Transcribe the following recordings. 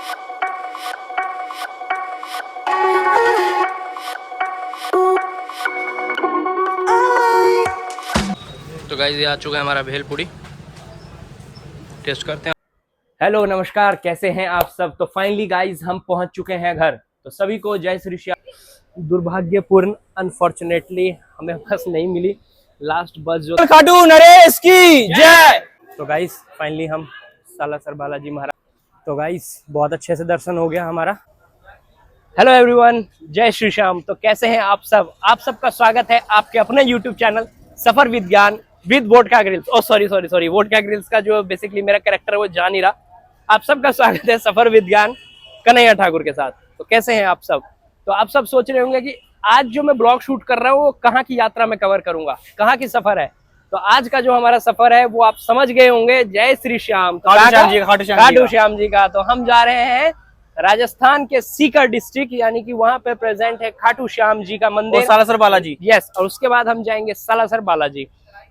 तो गाइस ये आ चुका है हमारा भेलपुरी, टेस्ट करते हैं। हेलो नमस्कार, कैसे हैं आप सब। तो फाइनली गाइस हम पहुंच चुके हैं घर। तो सभी को जय श्री श्याम। दुर्भाग्यपूर्ण अनफॉर्चुनेटली हमें बस नहीं मिली, लास्ट बस जो खाटू नरेश की जय। तो गाइस फाइनली हम सालासर बालाजी महाराज, तो गाइस बहुत अच्छे से दर्शन हो गया हमारा। हेलो एवरीवन, जय श्री श्याम। तो कैसे हैं आप सब। आप सबका स्वागत है आपके अपने YouTube channel Safar with Gyan with Vodka Grylls. Oh sorry Vodka Grylls का जो बेसिकली मेरा कैरेक्टर है वो जा नहीं रहा। आप सबका स्वागत है सफर विद ज्ञान कन्हैया ठाकुर के साथ। तो कैसे हैं आप सब। तो आप सब सोच रहे होंगे कि आज जो मैं ब्लॉग शूट कर रहा हूँ वो कहाँ की यात्रा में कवर करूंगा, कहाँ की सफर है। तो आज का जो हमारा सफर है वो आप समझ गए होंगे, जय श्री श्याम। खाटू श्याम जी का। तो हम जा रहे हैं राजस्थान के सीकर डिस्ट्रिक्ट, यानी कि वहां पे प्रेजेंट है खाटू श्याम जी का मंदिर, सालासर बालाजी। यस, और उसके बाद हम जाएंगे सालासर बालाजी।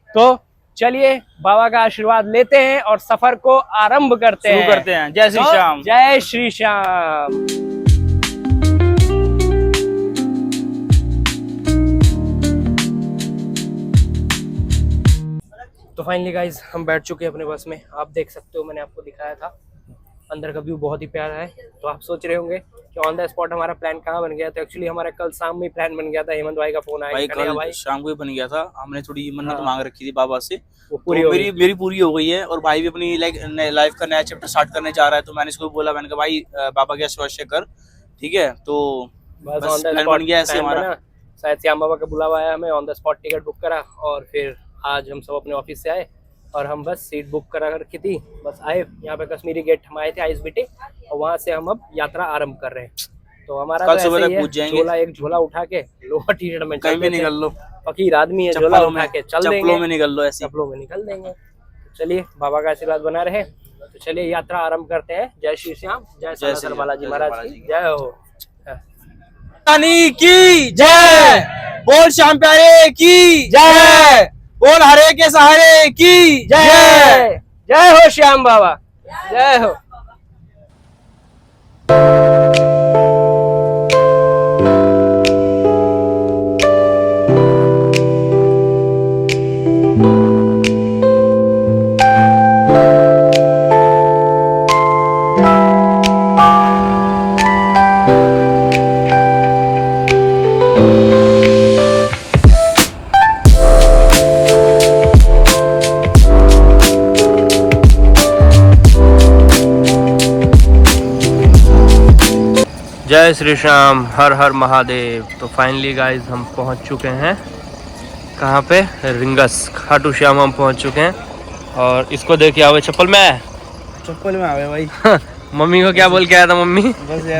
तो चलिए बाबा का आशीर्वाद लेते हैं और सफर को आरंभ करते हैं। जय श्री श्याम। जय श्री श्याम। तो फाइनली गाइज हम बैठ चुके हैं अपने बस में। आप देख सकते हो, मैंने आपको दिखाया था अंदर का व्यू बहुत ही प्यारा है। तो आप सोच रहे होंगे कि ऑन द स्पॉट हमारा प्लान कहाँ बन गया। तो एक्चुअली हमारा कल शाम में प्लान बन गया था, हेमंत भाई का फोन आया भाई शाम को ही बन गया था। हमने थोड़ी मन्नत मांग रखी थी बाबा से, वो पूरी तो मेरी पूरी हो गई है। और भाई भी अपनी लाइफ का नया चैप्टर स्टार्ट करने जा रहा है। तो मैंने इसको बोला, मैंने कहा भाई बाबा के आशीर्वाद कर, ठीक है। तो बस प्लान बन गया ऐसे हमारा। शायद श्याम बाबा का बुलावा आया, हमें on the spot ticket book करा और फिर आज हम सब अपने ऑफिस से आए और हम बस सीट बुक करा रखी थी, बस आए यहाँ पे कश्मीरी गेट हम आए थे आइस बिटे, और वहाँ से हम अब यात्रा आरंभ कर रहे हैं। तो हमारा कल सुबह तक पहुंच जाएंगे। झोला एक झोला उठा के लोअर टी शर्ट में कहीं भी निकल लो, फकीर आदमी है, झोला उठा के चल देंगे, चप्पलों में निकल लो, ऐसे चप्पलों में निकल देंगे। चलिए बाबा का आशीर्वाद बना रहे। तो चलिए यात्रा आरंभ करते हैं। जय श्री श्याम, जय सालासर बालाजी महाराज की जय हो। की जय, बोल श्याम प्यारे की जय, बोल हरे के सहारे की जय। जय हो श्याम बाबा, जय हो। जय श्री श्याम, हर हर महादेव। तो फाइनली गाइज हम पहुंच चुके हैं कहाँ पे, रिंगस। खाटू श्याम हम पहुंच चुके हैं। और इसको देखिए आवे चप्पल में आवे भाई। मम्मी को क्या बोल के आया था, मम्मी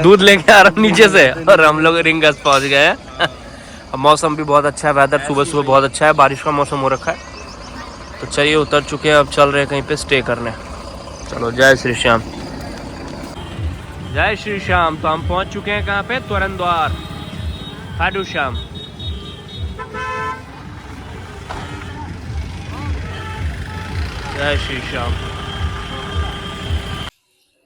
दूध लेके आ रहा नीचे से, और हम लोग रिंगस पहुंच गए हैं। अब मौसम भी बहुत अच्छा है, वेदर सुबह सुबह बहुत अच्छा है, बारिश का मौसम हो रखा है। तो चलिए उतर चुके हैं, अब चल रहे हैं कहीं पे स्टे करने। चलो जय श्री श्याम, जय श्री श्याम। तो हम पहुंच चुके हैं कहाँ पे, तोरण द्वार खाटू श्याम। जय श्री श्याम।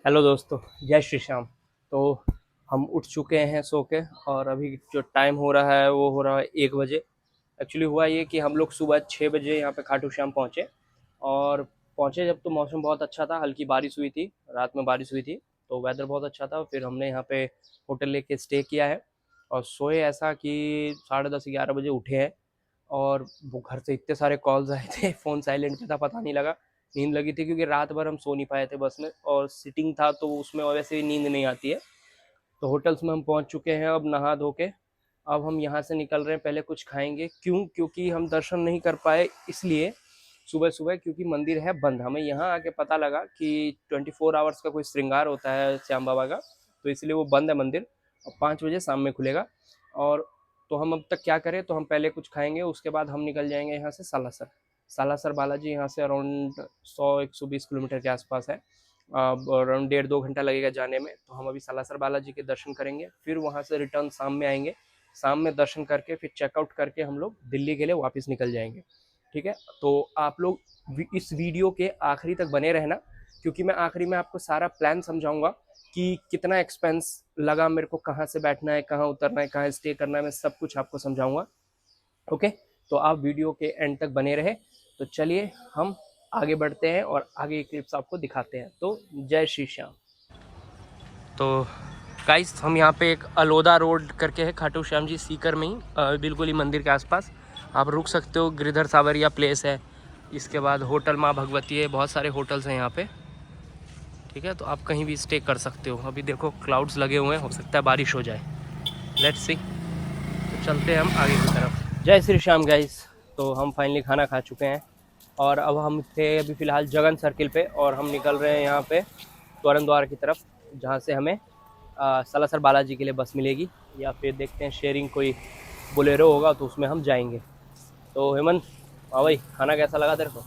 हेलो दोस्तों, जय श्री श्याम। तो हम उठ चुके हैं सो के, और अभी जो टाइम हो रहा है वो हो रहा है 1 बजे। एक्चुअली हुआ ये कि हम लोग सुबह 6 बजे यहाँ पे खाटू श्याम पहुँचे, और पहुँचे जब तो मौसम बहुत अच्छा था, हल्की बारिश हुई थी, रात में बारिश हुई थी, तो वेदर बहुत अच्छा था। फिर हमने यहाँ पे होटल लेके स्टे किया है और सोए ऐसा कि 10:30-11 बजे उठे हैं। और वो घर से इतने सारे कॉल्स आए थे, फ़ोन साइलेंट पे था, पता नहीं लगा, नींद लगी थी क्योंकि रात भर हम सो नहीं पाए थे बस में, और सिटिंग था तो उसमें वैसे भी नींद नहीं आती है। तो होटल्स में हम पहुँच चुके हैं, अब नहा धो के अब हम यहाँ से निकल रहे हैं। पहले कुछ खाएंगे, क्योंकि हम दर्शन नहीं कर पाए इसलिए सुबह सुबह, क्योंकि मंदिर है बंद। हमें यहाँ आके पता लगा कि 24 आवर्स का कोई श्रृंगार होता है श्याम बाबा का, तो इसलिए वो बंद है मंदिर, और 5 बजे शाम में खुलेगा। और तो हम अब तक क्या करें, तो हम पहले कुछ खाएंगे, उसके बाद हम निकल जाएंगे यहाँ से सालासर बालाजी। यहाँ से अराउंड 100-120 किलोमीटर के आसपास है, अराउंड 1.5-2 घंटा लगेगा जाने में। तो हम अभी सालासर बालाजी के दर्शन करेंगे, फिर वहाँ से रिटर्न शाम में आएंगे, शाम में दर्शन करके फिर चेकआउट करके हम लोग दिल्ली के लिए वापस निकल जाएंगे, ठीक है। तो आप लोग इस वीडियो के आखिरी तक बने रहना, क्योंकि मैं आखिरी में आपको सारा प्लान समझाऊंगा कि कितना एक्सपेंस लगा मेरे को, कहाँ से बैठना है, कहाँ उतरना है, कहाँ स्टे करना है, मैं सब कुछ आपको समझाऊंगा। ओके, तो आप वीडियो के एंड तक बने रहे। तो चलिए हम आगे बढ़ते हैं और आगे की क्लिप्स आपको दिखाते हैं। तो जय श्री श्याम। तो गाइस हम यहाँ पे एक अलोदा रोड करके है, खाटू श्याम जी सीकर में ही, बिल्कुल ही मंदिर के आसपास आप रुक सकते हो। गिरधर सावरिया प्लेस है, इसके बाद होटल माँ भगवती है, बहुत सारे होटल्स हैं यहाँ पे। ठीक है, तो आप कहीं भी स्टे कर सकते हो। अभी देखो क्लाउड्स लगे हुए हैं, हो सकता है बारिश हो जाए, लेट्स सी। तो चलते हैं हम आगे की तरफ। जय श्री श्याम गाइस। तो हम फाइनली खाना खा चुके हैं और अब हम थे अभी फ़िलहाल जगन सर्किल पे, और हम निकल रहे हैं यहाँ पे तोरण द्वार की तरफ, जहाँ से हमें सालासर बालाजी के लिए बस मिलेगी, या फिर देखते हैं शेयरिंग कोई बोलेरो होगा तो उसमें हम जाएंगे। तो हेमंत, हाँ भाई, खाना कैसा लगा तेरे को?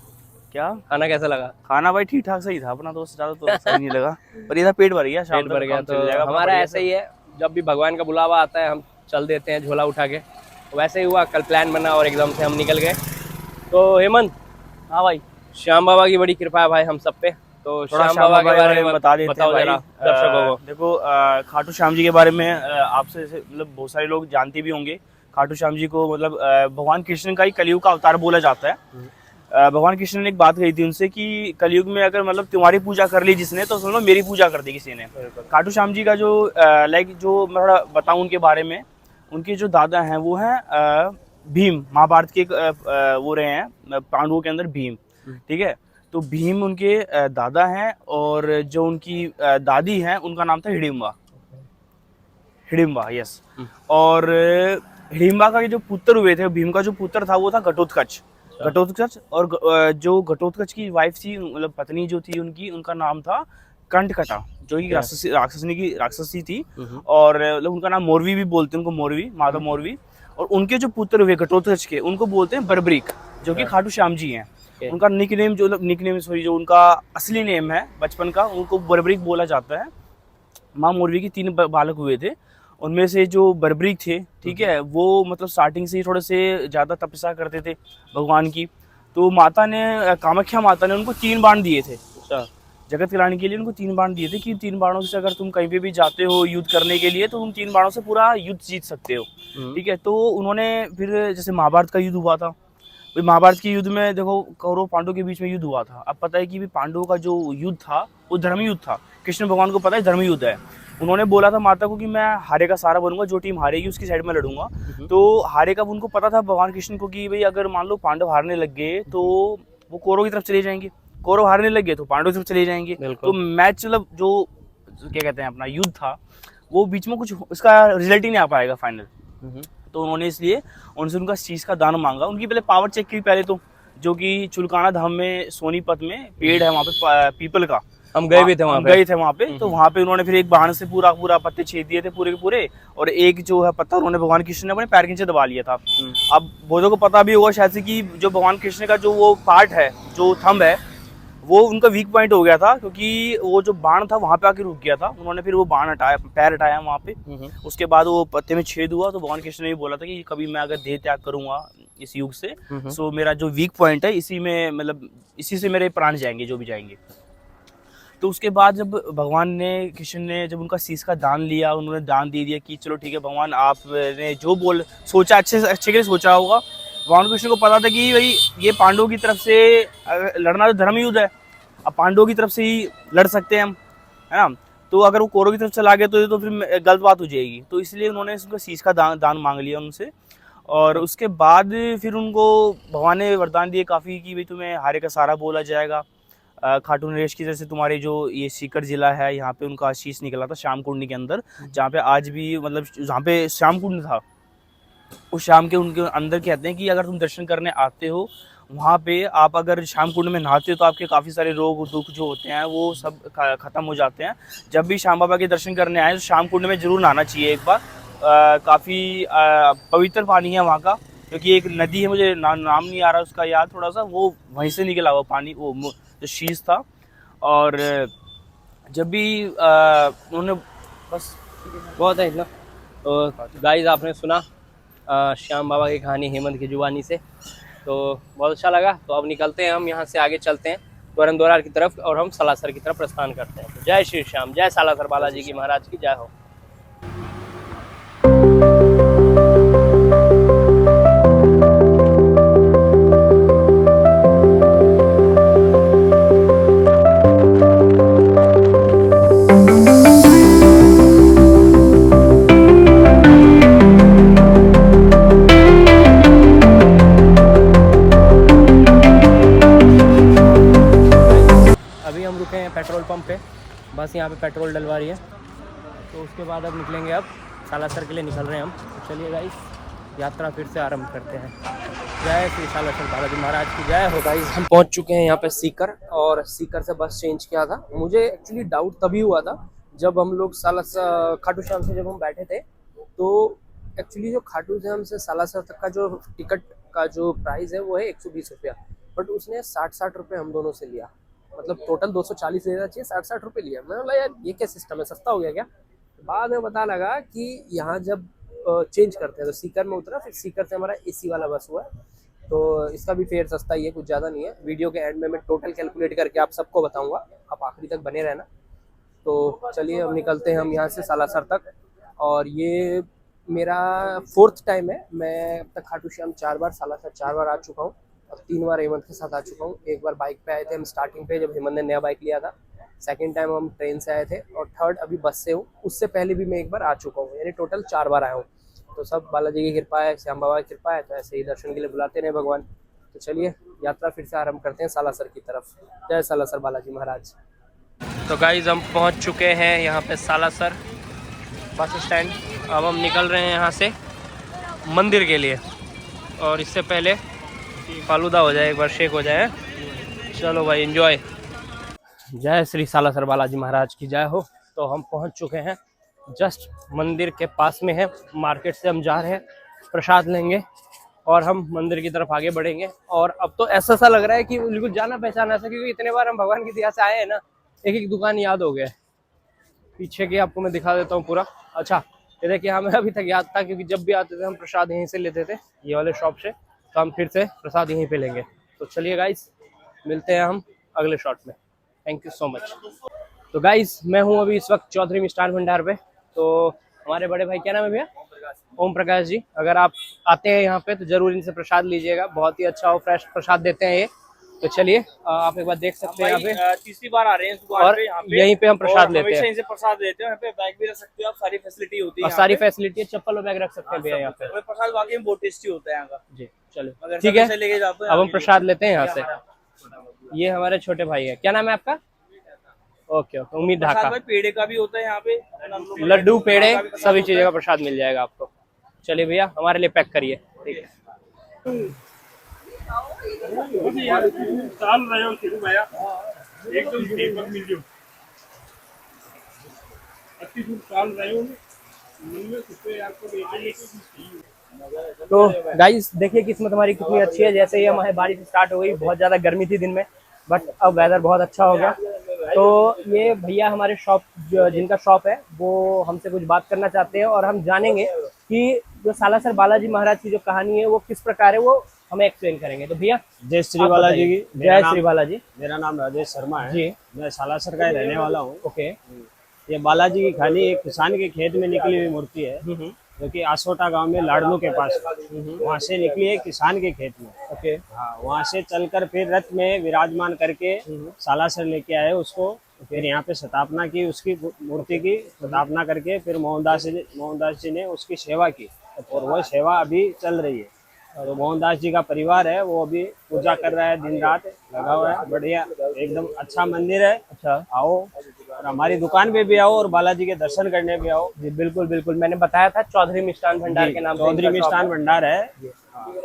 क्या खाना कैसा लगा? खाना भाई ठीक ठाक सही था अपना, तो ज्यादा तो सही नहीं लगा, पर ये था पेट भर गया, शाम पेट भर तक गया। काम तो चल जाएगा, हमारा ऐसा ही है, जब भी भगवान का बुलावा आता है हम चल देते हैं झोला उठा के। तो वैसे ही हुआ, कल प्लान बना और एकदम से हम निकल गए। तो हेमंत, हाँ भाई, श्याम बाबा की बड़ी कृपा है भाई हम सब पे। तो थोड़ा श्याम बाबा के बारे में बता देते बताओ हैं जरा भाई। दर्शकों को। देखो, खाटू श्याम जी के बारे में आपसे मतलब बहुत सारे लोग जानते भी होंगे। खाटू श्याम जी को मतलब भगवान कृष्ण का ही कलयुग का अवतार बोला जाता है। भगवान कृष्ण ने एक बात कही थी उनसे कि कलयुग में अगर मतलब तुम्हारी पूजा कर ली जिसने, तो समझ लो मेरी पूजा कर दी किसी ने। खाटू श्याम जी का जो जो मैं थोड़ा बताऊं उनके बारे में, उनके जो दादा हैं वो हैं भीम, महाभारत के वो रहे हैं पांडवों के अंदर भीम। ठीक है, तो भीम उनके दादा हैं, और जो उनकी दादी हैं उनका नाम था हिडिंबा। हिडिंबा, यस। और हिडिंबा का जो पुत्र हुए थे, भीम का जो पुत्र था वो था घटोत्कच। घटोत्कच, और जो घटोत्कच की वाइफ थी, मतलब पत्नी जो थी उनकी, उनका नाम था कंटकटा, जो कि राक्षसी थी। और मतलब उनका नाम मोरवी भी बोलते हैं, उनको मोरवी, माता मोरवी। और उनके जो पुत्र हुए घटोत्कच के, उनको बोलते हैं बर्बरीक, जो कि खाटू श्याम जी हैं। उनका निकनेम जो उनका असली नेम है बचपन का, उनको बर्बरीक बोला जाता है। माँ मोरवी की 3 बालक हुए थे, उनमें से जो बर्बरीक थे, ठीक है, वो मतलब स्टार्टिंग से ही थोड़े से ज़्यादा तपस्या करते थे भगवान की। तो माता ने, कामाख्या माता ने उनको 3 बाण दिए थे। अच्छा, जगत कल्याण के लिए उनको 3 बाण दिए थे कि 3 बाणों से अगर तुम कहीं पे भी जाते हो युद्ध करने के लिए, तो तुम 3 बाणों से पूरा युद्ध जीत सकते हो। ठीक है, तो उन्होंने फिर, जैसे महाभारत का युद्ध हुआ था, महाभारत के युद्ध में देखो कौरव पांडव के बीच में युद्ध हुआ था। अब पता है कि पांडवों का जो युद्ध था वो धर्म युद्ध था। कृष्ण भगवान को पता है धर्म युद्ध है। उन्होंने बोला था माता को कि मैं हारे का सहारा बनूंगा, जो टीम हारेगी उसकी साइड में लड़ूंगा। तो हारे का उनको पता था भगवान कृष्ण को कि भाई अगर मान लो पांडव हारने लग गए तो वो कौरव की तरफ चले जाएंगे, कौरव हारने लग गए तो पांडव की तरफ चले जाएंगे। तो मैच मतलब जो क्या कहते हैं अपना युद्ध था, वो बीच में कुछ उसका रिजल्ट ही नहीं आ पाएगा फाइनल। तो उन्होंने इसलिए उनसे उनका शीश का दान मांगा। उनकी पहले पावर चेक की पहले तो, जो कि चुलकाना धाम में सोनीपत में पेड़ है वहाँ पे पीपल का, हम गए भी थे वहाँ पे। तो वहाँ पे उन्होंने फिर एक बाण से पूरा पत्ते छेद दिए थे पूरे के पूरे, और एक जो है पत्ता उन्होंने भगवान कृष्ण ने अपने पैर के नीचे दबा लिया था। अब बहुतों को पता भी होगा शायद से कि जो भगवान कृष्ण का जो वो पार्ट है, जो थंब है, वो उनका वीक पॉइंट हो गया था, क्योंकि वो जो बाण था वहाँ पे आके रुक गया था। उन्होंने फिर वो बाण हटाया, पैर हटाया वहाँ पे। उसके बाद वो पत्ते में छेद हुआ, तो भगवान कृष्ण ने भी बोला था कि कभी मैं अगर देह त्याग करूंगा इस युग से, सो मेरा जो वीक पॉइंट है इसी में, मतलब इसी से मेरे प्राण जाएंगे, जो भी जाएंगे। तो उसके बाद जब भगवान ने, कृष्ण ने जब उनका शीश का दान लिया, उन्होंने दान दे दिया कि चलो ठीक है भगवान, आपने जो सोचा अच्छे के लिए सोचा होगा। भगवान कृष्ण को पता था कि भाई ये पांडवों की तरफ से लड़ना तो धर्म युद्ध है, अब पांडवों की तरफ से ही लड़ सकते हैं हम, है ना। तो अगर वो कौरव की तरफ चला गया तो फिर गलत बात हो जाएगी। तो इसलिए उन्होंने उनका शीश का दान मांग लिया उनसे। और उसके बाद फिर उनको भगवान ने वरदान दिए काफ़ी कि भाई तुम्हें हारे का सहारा बोला जाएगा। खाटू नरेश की, जैसे तुम्हारे जो ये सीकर जिला है, यहाँ पे उनका शीश निकला था श्याम कुंड के अंदर, जहाँ पे आज भी मतलब जहाँ पे श्याम कुंड था, उस शाम के उनके अंदर कहते हैं कि अगर तुम दर्शन करने आते हो वहाँ पे, आप अगर श्याम कुंड में नहाते हो तो आपके काफ़ी सारे रोग दुख जो होते हैं वो सब ख़त्म हो जाते हैं। जब भी श्याम बाबा के दर्शन करने आए तो श्याम कुंड में ज़रूर नहाना चाहिए एक बार। काफ़ी पवित्र पानी है वहाँ का, क्योंकि एक नदी है, मुझे नाम नहीं आ रहा उसका याद थोड़ा सा, वो वहीं से निकला हुआ पानी, वो जो शीश था। और जब भी उन्होंने, बस बहुत है ना। तो गाइस आपने सुना श्याम बाबा की कहानी हेमंत की जुबानी से, तो बहुत अच्छा लगा। तो अब निकलते हैं हम यहाँ से, आगे चलते हैं द्वार की तरफ और हम सालासर की तरफ प्रस्थान करते हैं। तो जय श्री श्याम, जय सालासर बालाजी की महाराज की जय हो। अभी हम रुके हैं पेट्रोल पंप पे, बस यहाँ पे पेट्रोल डलवा रही है, तो उसके बाद अब निकलेंगे। अब सालासर के लिए निकल रहे हैं हम। तो चलिए गाइस, यात्रा फिर से आरंभ करते हैं। जय श्री सालासर बालाजी महाराज की जय हो। गाइस हम पहुँच चुके हैं यहाँ पे सीकर, और सीकर से बस चेंज किया था। मुझे एक्चुअली डाउट तभी हुआ था जब हम लोग सालासर खाटू श्याम से जब हम बैठे थे, तो एक्चुअली जो खाटू श्याम से सालासर तक का जो टिकट का जो प्राइस है वो है 120 रुपया, बट उसने 60-60 रुपये हम दोनों से लिया। मतलब टोटल 240 लेना चाहिए, 60-60 रुपये लिया। मैंने बोला यार ये क्या सिस्टम है, सस्ता हो गया क्या। बाद में पता लगा कि यहाँ जब चेंज करते हैं तो सीकर में उतरा, फिर सीकर से हमारा एसी वाला बस हुआ, तो इसका भी फेयर सस्ता ही है, कुछ ज़्यादा नहीं है। वीडियो के एंड में मैं टोटल कैलकुलेट करके आप सबको बताऊँगा, आप आखिरी तक बने रहना। तो चलिए अब निकलते हैं हम यहाँ से सालासर तक, और ये मेरा 4th टाइम है। मैं अब तक खाटू श्याम 4 बार, सालासर 4 बार आ चुका हूँ, और 3 बार हेमंत के साथ आ चुका हूँ। एक बार बाइक पे आए थे हम स्टार्टिंग पे, जब हेमंत ने नया बाइक लिया था। सेकंड टाइम हम ट्रेन से आए थे, और थर्ड अभी बस से हूँ। उससे पहले भी मैं एक बार आ चुका हूँ, यानी टोटल 4 बार आया हूँ। तो सब बालाजी की कृपा है, श्याम बाबा की कृपा है, तो ऐसे ही दर्शन के लिए बुलाते रहे भगवान। तो चलिए यात्रा फिर से आरम्भ करते हैं सालासर की तरफ। जय सालासर बालाजी महाराज। तो गाइज हम पहुँच चुके हैं यहाँ पे सालासर बस स्टैंड। अब हम निकल रहे हैं यहाँ से मंदिर के लिए, और इससे पहले फालूदा हो जाए, एक बार शेक हो जाए। चलो भाई एंजॉय। जय श्री सालासर बालाजी महाराज की जय हो। तो हम पहुंच चुके हैं, जस्ट मंदिर के पास में है। मार्केट से हम जा रहे हैं, प्रसाद लेंगे और हम मंदिर की तरफ आगे बढ़ेंगे। और अब तो ऐसा सा लग रहा है कि बिल्कुल जाना पहचाना सा, क्योंकि इतने बार हम भगवान की दया से आए हैं ना, एक एक दुकान याद हो गया। पीछे की आपको मैं दिखा देता हूँ पूरा। अच्छा ये देखिए, हमें अभी तक याद था, क्योंकि जब भी आते थे हम प्रसाद यहीं से लेते थे, ये वाले शॉप से। तो हम फिर से प्रसाद यहीं पे लेंगे। तो चलिए गाइस, मिलते हैं हम अगले शॉट में। Thank you so much. तो गाइस मैं हूँ अभी इस वक्त चौधरी मिष्ठान भंडार पे। तो हमारे बड़े भाई, क्या नाम है भैया? ओम प्रकाश जी। अगर आप आते हैं यहाँ पे तो जरूर इनसे प्रसाद लीजिएगा, बहुत ही अच्छा और फ्रेश प्रसाद देते हैं ये। तो चलिए आप एक बार देख सकते हैं, यहाँ पे तीसरी बार आ रहे हैं और यहीं पे हम प्रसाद लेते हैं। इनसे प्रसाद लेते हैं। यहाँ पे बैग भी रख सकते हो आप, सारी फैसिलिटी होती है, और सारी फैसिलिटी है, चप्पल और बैग रख सकते हैं भैया यहाँ पे। प्रसाद वाकई में बहुत टेस्टी होता है यहाँ का जी चलो ठीक है, लेके जाते हैं। अब हम प्रसाद लेते हैं यहाँ से। ये हमारे छोटे भाई है, क्या नाम है आपका? ओके ओके, उम्मीद ढाका। पेड़े का भी होता है यहाँ पे, लड्डू पेड़े सभी चीजों का प्रसाद मिल जाएगा आपको। चलिए भैया हमारे लिए पैक करिए। ठीक है। तो गाइस देखिए किस्मत हमारी कितनी अच्छी है। जैसे ही हमारे बारिश स्टार्ट हो गई, बहुत ज़्यादा गर्मी थी दिन में, बट अब वेदर बहुत अच्छा हो गया। तो ये भैया हमारे शॉप, जिनका शॉप है, वो हमसे कुछ बात करना चाहते हैं, और हम जानेंगे कि जो सालासर बालाजी महाराज की जो कहानी है वो किस प्रकार है, वो हमें एक्सप्लेन करेंगे। तो भैया जय श्री बालाजी की। जय श्री बालाजी। मेरा नाम राजेश शर्मा है जी। मैं सालासर का ही रहने वाला हूँ। ओके। ये बालाजी की कहानी एक किसान के खेत में निकली हुई मूर्ति है, जो कि आसोटा गांव में लाडनू के पास, वहाँ से निकली है किसान के खेत में। ओके। हाँ, वहाँ से चलकर फिर रथ में विराजमान करके सालासर लेके आए उसको। फिर यहाँ पे स्थापना की, उसकी मूर्ति की स्थापना करके फिर मोहनदास जी ने उसकी सेवा की, और वह सेवा अभी चल रही है। तो मोहनदास जी का परिवार है, वो अभी पूजा कर रहा है, दिन रात लगा हुआ है। बढ़िया एकदम अच्छा मंदिर है। अच्छा, आओ और हमारी दुकान पे भी आओ और बालाजी के दर्शन करने भी आओ। जी बिल्कुल बिल्कुल, मैंने बताया था चौधरी मिष्ठान भंडार के नाम से चौधरी इनका शॉप मिष्ठान है। भंडार है।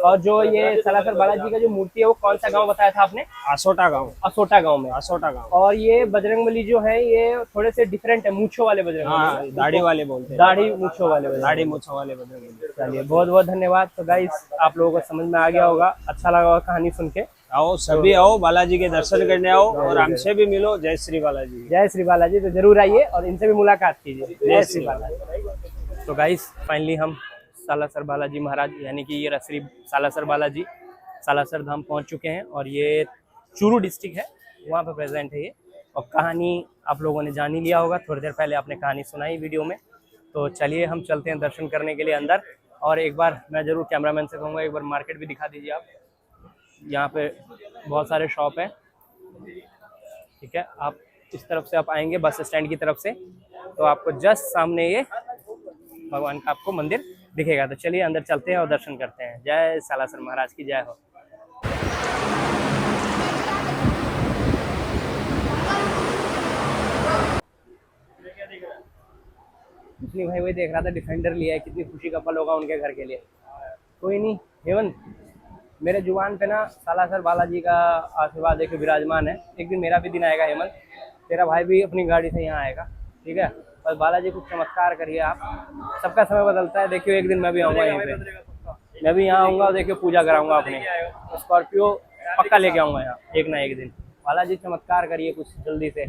और जो ये सालासर बालाजी का जो मूर्ति है वो कौन सा गांव बताया था आपने? आसोटा गांव। असोटा गांव में। आसोटा गांव। और ये बजरंगबली जो है ये थोड़े से डिफरेंट है, मूंछों वाले बजरंगबली। हाँ, दाढ़ी वाले बोलते हैं, दाढ़ी मूंछों वाले बजरंगबली। दाढ़ी मूंछों वाले बजरंगबली। चलिए बहुत बहुत धन्यवाद। तो गाइस आप लोगों को समझ में आ गया होगा, अच्छा लगा होगा कहानी सुन के। आओ सभी आओ, बालाजी के दर्शन करने आओ और हमसे भी मिलो। जय श्री बालाजी। जय श्री बालाजी। तो जरूर आइए और इनसे भी मुलाकात कीजिए। जय श्री बालाजी। तो गाइस फाइनली हम सालासर बालाजी महाराज यानी कि ये श्री सालासर बालाजी सालासर धाम पहुंच चुके हैं, और ये चूरू डिस्ट्रिक्ट है। वहाँ पे प्रेजेंट है ये। और कहानी आप लोगों ने जान ही लिया होगा, थोड़ी देर पहले आपने कहानी सुनाई वीडियो में। तो चलिए हम चलते हैं दर्शन करने के लिए अंदर। और एक बार मैं ज़रूर कैमरामैन से कहूँगा एक बार मार्केट भी दिखा दीजिए आप। यहाँ पे बहुत सारे शॉप हैं, ठीक है। आप इस तरफ से आप आएंगे बस स्टैंड की तरफ से, तो आपको जस्ट सामने ये भगवान का आपको मंदिर दिखेगा। तो चलिए अंदर चलते हैं और दर्शन करते हैं। जय सालासर महाराज की जय हो। इसलिए भाई वही देख रहा था, डिफेंडर लिया है, कितनी खुशी का पल होगा उनके घर के लिए। कोई नहीं हेवन, मेरे जुबान पे ना सालासर बालाजी का आशीर्वाद एक विराजमान है। एक दिन मेरा भी दिन आएगा हेमंत, तेरा भाई भी अपनी गाड़ी से यहाँ आएगा, ठीक है। बस बालाजी कुछ चमत्कार करिए आप, सबका समय बदलता है। देखियो एक दिन मैं भी आऊँगा यहीं पे, मैं भी यहाँ आऊँगा, देखियो पूजा कराऊंगा अपने स्कॉर्पियो पक्का लेके आऊँगा यहाँ एक ना एक दिन। बालाजी चमत्कार करिए कुछ जल्दी से।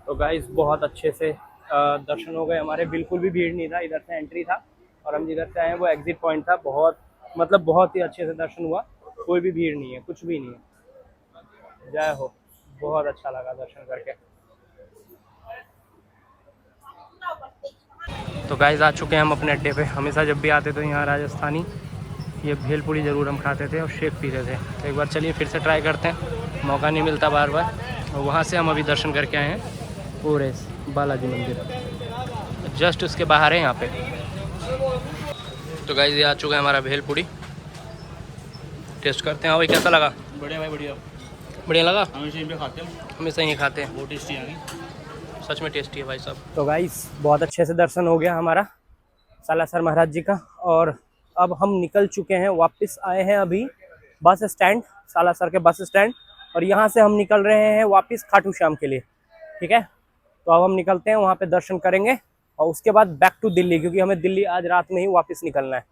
तो गाइस बहुत अच्छे से दर्शन हो गए हमारे, बिल्कुल भी भीड़ नहीं था। इधर से एंट्री था और हम जिधर से आए वो एग्जिट पॉइंट था। बहुत मतलब बहुत ही अच्छे से दर्शन हुआ, कोई भी भीड़ नहीं है, कुछ भी नहीं है। जय हो, बहुत अच्छा लगा दर्शन करके। तो गाइस आ चुके हैं हम अपने अड्डे पे। हमेशा जब भी आते तो यहाँ राजस्थानी ये भेलपूरी ज़रूर हम खाते थे और शेक पीते थे। तो एक बार चलिए फिर से ट्राई करते हैं, मौका नहीं मिलता बार बार। और वहाँ से हम अभी दर्शन करके आए हैं पूरे बालाजी मंदिर, जस्ट उसके बाहर है यहाँ पे। तो गाइस ये आ चुका है हमारा भेलपूरी, टेस्ट करते हैं। भाई कैसा लगा? बढ़िया भाई, बढ़िया बढ़िया लगा। हमेशा यहीं पे खाते हैं, हमेशा यहीं खाते हैं, बहुत टेस्टी है, सच में टेस्टी है भाई साहब। तो गाइस बहुत अच्छे से दर्शन हो गया हमारा सालासर महाराज जी का। और अब हम निकल चुके हैं, वापस आए हैं अभी बस स्टैंड, सालासर के बस स्टैंड। और यहाँ से हम निकल रहे हैं वापस खाटू श्याम के लिए, ठीक है। तो अब हम निकलते हैं, वहाँ पे दर्शन करेंगे और उसके बाद बैक टू दिल्ली, क्योंकि हमें दिल्ली आज रात में ही वापस निकलना है।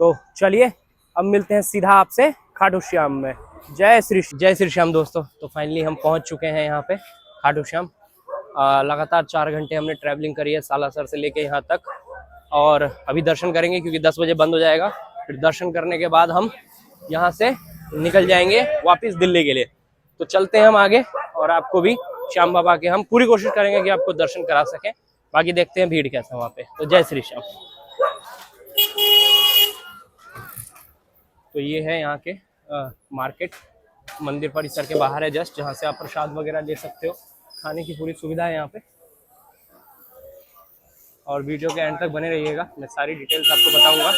तो चलिए अब मिलते हैं सीधा आपसे खाटू श्याम में। जय श्री श्याम दोस्तों। तो फाइनली हम पहुँच चुके हैं यहाँ पे खाटू श्याम। लगातार 4 घंटे हमने ट्रैवलिंग करी है सालासर से लेके यहाँ तक। और अभी दर्शन करेंगे क्योंकि 10 बजे बंद हो जाएगा। फिर दर्शन करने के बाद हम यहाँ से निकल जाएंगे वापस दिल्ली के लिए। तो चलते हैं हम आगे और आपको भी श्याम बाबा के हम पूरी कोशिश करेंगे कि आपको दर्शन करा सकें। बाकी देखते हैं भीड़ कैसा वहाँ पे। तो जय श्री श्याम। तो ये है यहाँ के मार्केट, मंदिर परिसर के बाहर है जस्ट, जहाँ से आप प्रसाद वगैरह ले सकते हो। खाने की पूरी सुविधा है यहाँ पे। और वीडियो के एंड तक बने रहिएगा, मैं सारी डिटेल्स आपको बताऊंगा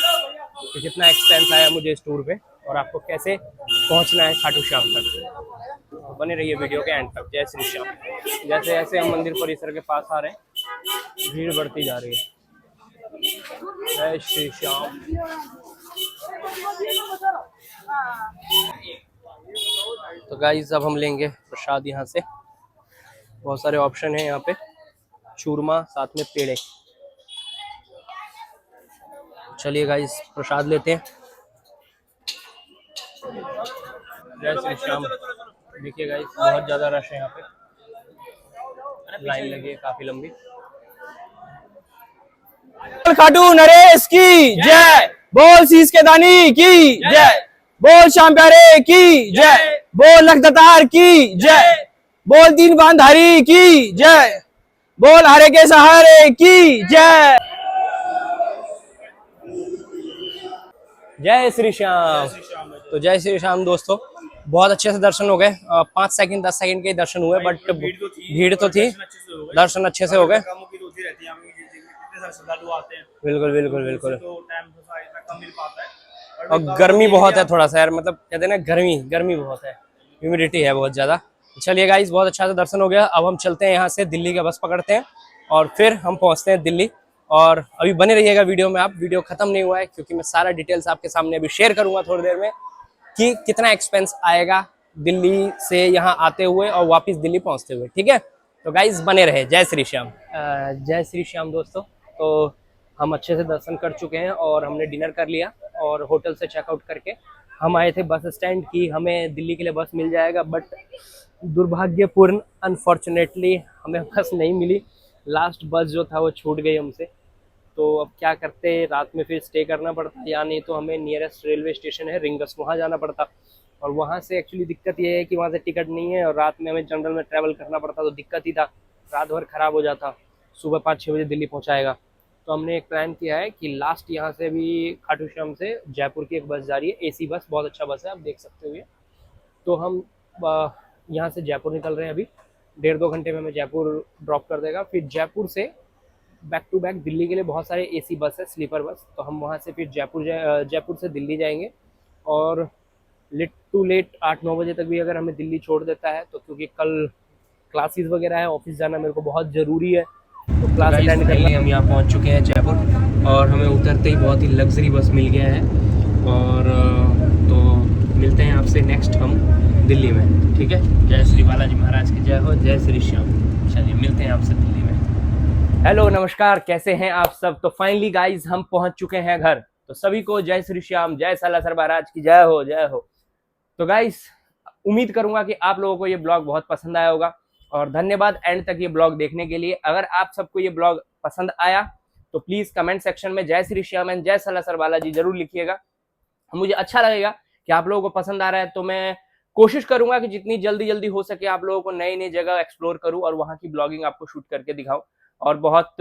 कि कितना एक्सपेंस आया मुझे इस टूर पे और आपको कैसे पहुंचना है खाटू श्याम तक। तो बने रहिए वीडियो के एंड तक। जय श्री श्याम। जैसे जैसे हम मंदिर परिसर के पास आ रहे हैं भीड़ बढ़ती जा रही है। जय श्री श्याम। तो गाइस अब हम लेंगे प्रसाद यहाँ से। बहुत सारे ऑप्शन है यहाँ पे, चूरमा साथ में पेड़े। चलिए गाइस प्रसाद लेते हैं। जय श्री श्याम। देखिए गाइस बहुत ज्यादा रश है यहाँ पे, लाइन लगी है काफी लंबी। खाटू नरेश की जय, बोल शीश के दानी की जय, बोल श्याम प्यारे की जय, बोल लखदतार की जय, बोल दीन बांधारी की जय, बोल हरे के सहारे की जय। जय श्री श्याम। तो जय श्री श्याम दोस्तों, बहुत अच्छे से दर्शन हो गए। 5 सेकंड 10 सेकंड के ही दर्शन हुए, बट भीड़ तो थी, दर्शन अच्छे से हो गए। बिल्कुल बिल्कुल बिल्कुल। और गर्मी बहुत है थोड़ा सा यार, मतलब कहते हैं ना गर्मी बहुत है, ह्यूमिडिटी है बहुत ज्यादा। चलिए गाइस बहुत अच्छा से दर्शन हो गया। अब हम चलते हैं यहाँ से दिल्ली का बस पकड़ते हैं और फिर हम पहुँचते हैं दिल्ली। और अभी बने रहिएगा वीडियो में आप, वीडियो खत्म नहीं हुआ है क्योंकि मैं सारा डिटेल्स आपके सामने अभी शेयर करूंगा थोड़ी देर में कि कितना एक्सपेंस आएगा दिल्ली से यहाँ आते हुए और वापस दिल्ली पहुँचते हुए, ठीक है। तो गाइस बने रहे। जय श्री श्याम। जय श्री श्याम दोस्तों। तो हम अच्छे से दर्शन कर चुके हैं और हमने डिनर कर लिया और होटल से चेकआउट करके हम आए थे बस स्टैंड की हमें दिल्ली के लिए बस मिल जाएगा, बट दुर्भाग्यपूर्ण अनफॉर्चुनेटली हमें बस नहीं मिली। लास्ट बस जो था वो छूट गई हमसे। तो अब क्या करते, रात में फिर स्टे करना पड़ता या नहीं तो हमें नियरेस्ट रेलवे स्टेशन है रिंगस, वहाँ जाना पड़ता। और वहाँ से एक्चुअली दिक्कत ये है कि वहाँ से टिकट नहीं है और रात में हमें जनरल में ट्रैवल करना पड़ता, तो दिक्कत ही था, रात भर ख़राब हो जाता। सुबह 5-6 बजे दिल्ली पहुँचाएगा। तो हमने एक प्लान किया है कि लास्ट यहाँ से भी खाटू श्याम से जयपुर की एक बस जा रही है, एसी बस, बहुत अच्छा बस है, आप देख सकते हो ये। तो हम यहाँ से जयपुर निकल रहे हैं अभी, 1.5-2 घंटे में हमें जयपुर ड्रॉप कर देगा। फिर जयपुर से बैक टू बैक दिल्ली के लिए बहुत सारे एसी बस है, स्लीपर बस, तो हम वहाँ से फिर जयपुर से दिल्ली जाएंगे। और लेट टू लेट 8-9 बजे तक भी अगर हमें दिल्ली छोड़ देता है तो, क्योंकि कल क्लासेस वगैरह है, ऑफिस जाना मेरे को बहुत ज़रूरी है, तो क्लास अटेंड करके हम यहाँ पहुँच चुके हैं जयपुर। और हमें उतरते ही बहुत ही लग्जरी बस मिल गया है। और तो मिलते हैं आपसे नेक्स्ट हम दिल्ली में, ठीक है। जय श्री बालाजी महाराज की जय हो, जय श्री श्याम। चलिए मिलते हैं आपसे दिल्ली में। हेलो नमस्कार, कैसे हैं आप सब। तो फाइनली गाइज हम पहुंच चुके हैं घर। तो सभी को जय श्री श्याम, जय सालासर महाराज की जय हो, जय हो। तो गाइज उम्मीद करूंगा कि आप लोगों को ये ब्लॉग बहुत पसंद आया होगा, और धन्यवाद एंड तक ये ब्लॉग देखने के लिए। अगर आप सबको ये ब्लॉग पसंद आया तो प्लीज कमेंट सेक्शन में जय श्री श्याम एंड जय सालासर बालाजी जरूर लिखिएगा। मुझे अच्छा लगेगा कि आप लोगों को पसंद आ रहा है, तो मैं कोशिश करूंगा कि जितनी जल्दी हो सके आप लोगों को नई नई जगह एक्सप्लोर करूं और वहां की ब्लॉगिंग आपको शूट करके दिखाऊं। और बहुत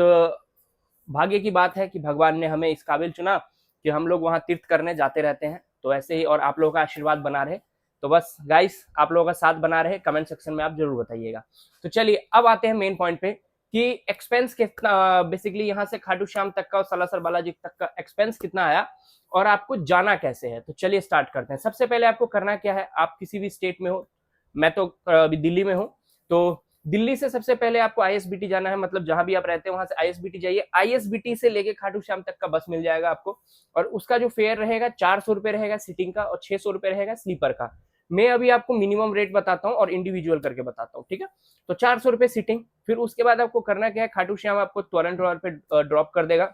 भाग्य की बात है कि भगवान ने हमें इस काबिल चुना कि हम लोग वहां तीर्थ करने जाते रहते हैं। तो ऐसे ही और आप लोगों का आशीर्वाद बना रहे। तो बस गाइस आप लोगों का साथ बना रहे, कमेंट सेक्शन में आप जरूर बताइएगा। तो चलिए अब आते हैं मेन पॉइंट पे कि एक्सपेंस कितना, बेसिकली यहाँ से खाटू श्याम तक का और सालासर बालाजी तक का एक्सपेंस कितना आया और आपको जाना कैसे है। तो चलिए स्टार्ट करते हैं। सबसे पहले आपको करना क्या है, आप किसी भी स्टेट में हो, मैं तो अभी दिल्ली में हूँ, तो दिल्ली से सबसे पहले आपको आईएसबीटी जाना है, मतलब जहां भी आप रहते हैं वहां से आईएसबीटी जाइए। आईएसबीटी से लेके खाटू श्याम तक का बस मिल जाएगा आपको, और उसका जो फेयर रहेगा 400 रुपए रहेगा सिटिंग का और 600 रुपए रहेगा स्लीपर का। मैं अभी आपको मिनिमम रेट बताता हूँ और इंडिविजुअल करके बताता हूँ, ठीक है। तो 400 रुपए सिटिंग। फिर उसके बाद आपको करना क्या है, खाटू श्याम आपको त्वरण पे ड्रॉप कर देगा।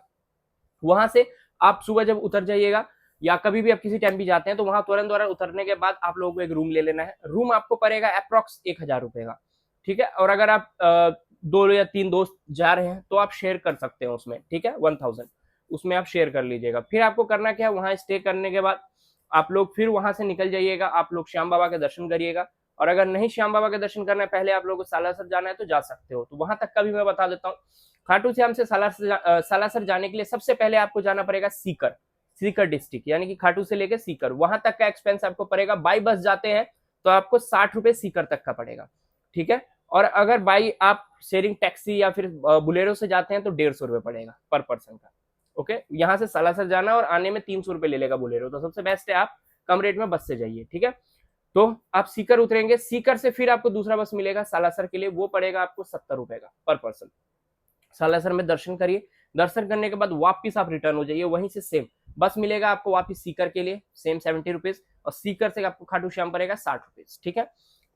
वहां से आप सुबह जब उतर जाइएगा या कभी भी आप किसी टाइम भी जाते हैं तो वहां त्वरण द्वारा उतरने के बाद आप लोगों को एक रूम ले लेना है। रूम आपको पड़ेगा अप्रॉक्स 1000 रुपए का, ठीक है। और अगर आप 2 या 3 दोस्त जा रहे हैं तो आप शेयर कर सकते हैं उसमें, ठीक है। 1000 उसमें आप शेयर कर लीजिएगा। फिर आपको करना क्या है, वहां स्टे करने के बाद आप लोग फिर वहां से निकल जाइएगा, आप लोग श्याम बाबा के दर्शन करिएगा। और अगर नहीं श्याम बाबा के दर्शन करना है, पहले आप लोगों को सालासर जाना है तो जा सकते हो। तो वहां तक का भी मैं बता देता हूँ। खाटू श्याम से सालासर जाने के लिए सबसे पहले आपको जाना पड़ेगा सीकर डिस्ट्रिक्ट, यानी कि खाटू से लेकर सीकर, वहां तक का एक्सपेंस आपको पड़ेगा। बाई बस जाते हैं तो आपको 60 रुपए सीकर तक का पड़ेगा, ठीक है। और अगर बाई आप शेयरिंग टैक्सी या फिर बुलेरो से जाते हैं तो 150 रुपए पड़ेगा पर पर्सन का, ओके। यहाँ से सालासर जाना और आने में 300 रुपए ले लेगा बुलेरो, तो सबसे बेस्ट है आप कम रेट में बस से जाइए, ठीक है। तो आप सीकर उतरेंगे, सीकर से फिर आपको दूसरा बस मिलेगा सालासर के लिए, वो पड़ेगा आपको 70 रुपए का पर पर्सन। सालासर में दर्शन करिए, दर्शन करने के बाद वापिस आप रिटर्न हो जाइए, वहीं से सेम बस मिलेगा आपको वापिस सीकर के लिए, सेम 70 रुपीज, और सीकर से आपको खाटू श्याम पड़ेगा 60 रुपीज, ठीक है।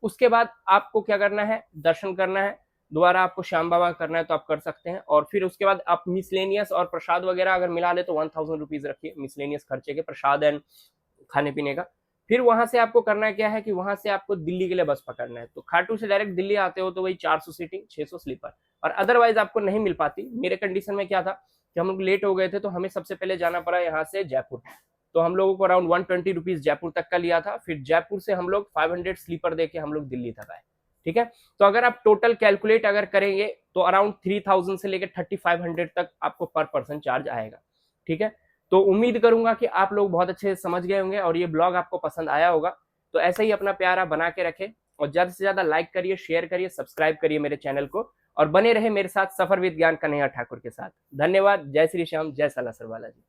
उसके बाद आपको क्या करना है, दर्शन करना है, दोबारा आपको श्याम बाबा करना है तो आप कर सकते हैं। और फिर उसके बाद आप मिसलेनियस और प्रसाद वगैरह अगर मिला ले तो 1000 रुपीज रखिए मिसलेनियस खर्चे के, प्रसाद एंड खाने पीने का। फिर वहां से आपको करना क्या है कि वहां से आपको दिल्ली के लिए बस पकड़ना है। तो खाटू से डायरेक्ट दिल्ली आते हो तो वही 400 सीटिंग 600 स्लीपर, और अदरवाइज आपको नहीं मिल पाती। मेरे कंडीशन में क्या था कि हम लोग लेट हो गए थे, तो हमें सबसे पहले जाना पड़ा यहाँ से जयपुर। तो हम लोगों को अराउंड 120 रुपीज जयपुर तक का लिया था। फिर जयपुर से हम लोग 500 स्लीपर देके हम लोग दिल्ली तक आए, ठीक है। तो अगर आप टोटल कैलकुलेट अगर करेंगे तो अराउंड 3000 से लेकर 3500 तक आपको पर पर्सन चार्ज आएगा, ठीक है। तो उम्मीद करूंगा कि आप लोग बहुत अच्छे से समझ गए होंगे और ये ब्लॉग आपको पसंद आया होगा। तो ऐसे ही अपना प्यार आप बना के रखें और ज्यादा से ज्यादा लाइक करिए, शेयर करिए, सब्सक्राइब करिए मेरे चैनल को, और बने रहे मेरे साथ सफर विद ज्ञान कन्हैया ठाकुर के साथ। धन्यवाद। जय श्री श्याम, जय सालासर बालाजी।